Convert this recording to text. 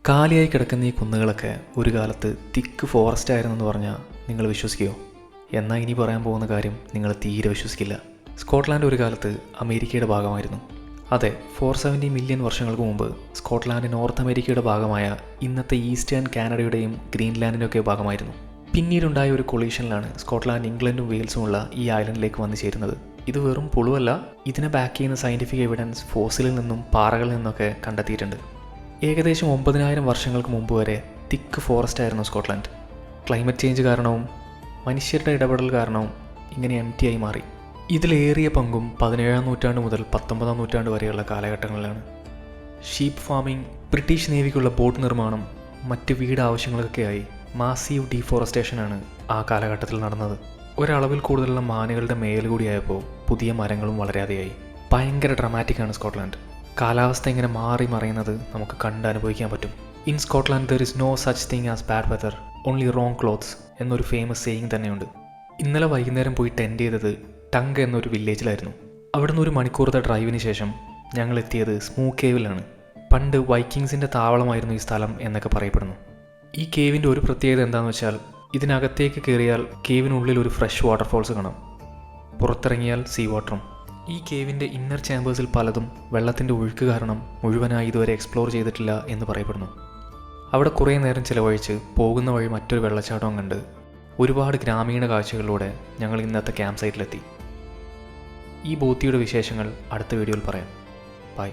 കാലിയായി കിടക്കുന്ന ഈ കുന്നുകളൊക്കെ ഒരു കാലത്ത് തിക്ക് ഫോറസ്റ്റ് ആയിരുന്നെന്ന് പറഞ്ഞാൽ നിങ്ങൾ വിശ്വസിക്കുമോ? എന്നാൽ ഇനി പറയാൻ പോകുന്ന കാര്യം നിങ്ങൾ തീരെ വിശ്വസിക്കില്ല. സ്കോട്ട്ലാൻഡ് ഒരു കാലത്ത് അമേരിക്കയുടെ ഭാഗമായിരുന്നു. അതെ, 470 മില്യൺ വർഷങ്ങൾക്ക് മുമ്പ് സ്കോട്ട്ലാൻഡ് നോർത്ത് അമേരിക്കയുടെ ഭാഗമായ ഇന്നത്തെ ഈസ്റ്റേൺ കാനഡയുടെയും ഗ്രീൻലാൻഡിൻ്റെയൊക്കെ ഭാഗമായിരുന്നു. പിന്നീടുണ്ടായ ഒരു കൊളീഷനിലാണ് സ്കോട്ട്ലാൻഡ് ഇംഗ്ലണ്ടും വെയിൽസുമുള്ള ഈ ഐലൻഡിലേക്ക് വന്നു ചേരുന്നത്. ഇത് വെറും പുളുവല്ല, ഇതിനെ ബാക്ക് ചെയ്യുന്ന സയൻറ്റിഫിക് എവിഡൻസ് ഫോസിലിൽ നിന്നും പാറകളിൽ നിന്നൊക്കെ കണ്ടെത്തിയിട്ടുണ്ട്. ഏകദേശം 9000 വർഷങ്ങൾക്ക് മുമ്പ് വരെ തിക്ക് ഫോറസ്റ്റ് ആയിരുന്നു സ്കോട്ട്ലാൻഡ്. ക്ലൈമറ്റ് ചേഞ്ച് കാരണവും മനുഷ്യരുടെ ഇടപെടൽ കാരണവും ഇങ്ങനെ എംറ്റി ആയി മാറി. ഇതിലേറിയ പങ്കും 17-ാം നൂറ്റാണ്ട് മുതൽ 19-ാം നൂറ്റാണ്ട് വരെയുള്ള കാലഘട്ടങ്ങളിലാണ്. ഷീപ്പ് ഫാമിംഗ്, ബ്രിട്ടീഷ് നേവിക്കുള്ള ബോട്ട് നിർമ്മാണം, മറ്റ് വീട് ആവശ്യങ്ങൾക്കൊക്കെയായി മാസീവ് ഡീഫോറസ്റ്റേഷനാണ് ആ കാലഘട്ടത്തിൽ നടന്നത്. ഒരളവിൽ കൂടുതലുള്ള മാനുകളുടെ മേൽ കൂടിയായപ്പോൾ പുതിയ മരങ്ങളും വളരാതെയായി. ഭയങ്കര ഡ്രമാറ്റിക്കാണ് സ്കോട്ട്ലാൻഡ്. കാലാവസ്ഥ ഇങ്ങനെ മാറി മറിയുന്നത് നമുക്ക് കണ്ട് അനുഭവിക്കാൻ പറ്റും. In Scotland there is no such thing as bad weather, only wrong clothes എന്നൊരു ഫേമസ് സേയിങ് തന്നെയുണ്ട്. ഇന്നലെ വൈകുന്നേരം പോയി ടെൻഡ് ചെയ്തത് ടങ്ക് എന്നൊരു വില്ലേജിലായിരുന്നു. അവിടുന്ന് ഒരു മണിക്കൂറത്തെ ഡ്രൈവിന് ശേഷം ഞങ്ങൾ എത്തിയത് സ്മൂ കേവിലാണ്. പണ്ട് വൈക്കിങ്സിൻ്റെ താവളമായിരുന്നു ഈ സ്ഥലം എന്നൊക്കെ പറയപ്പെടുന്നു. ഈ കേവിൻ്റെ ഒരു പ്രത്യേകത എന്താണെന്ന് വെച്ചാൽ, ഇതിനകത്തേക്ക് കയറിയാൽ കേവിനുള്ളിൽ ഒരു ഫ്രഷ് വാട്ടർഫോൾസ് കാണാം, പുറത്തിറങ്ങിയാൽ സീ വാട്ടറും. ഈ കേവിൻ്റെ ഇന്നർ ചാമ്പേഴ്സിൽ പലതും വെള്ളത്തിൻ്റെ ഒഴുക്ക് കാരണം മുഴുവനായി ഇതുവരെ എക്സ്പ്ലോർ ചെയ്തിട്ടില്ല എന്ന് പറയപ്പെടുന്നു. അവിടെ കുറേ നേരം ചിലവഴിച്ച് പോകുന്ന വഴി മറ്റൊരു വെള്ളച്ചാട്ടവും കണ്ട് ഒരുപാട് ഗ്രാമീണ കാഴ്ചകളിലൂടെ ഞങ്ങൾ ഇന്നത്തെ ക്യാമ്പ് സൈറ്റിലെത്തി. ഈ ബോത്തിയുടെ വിശേഷങ്ങൾ അടുത്ത വീഡിയോയിൽ പറയാം. ബൈ.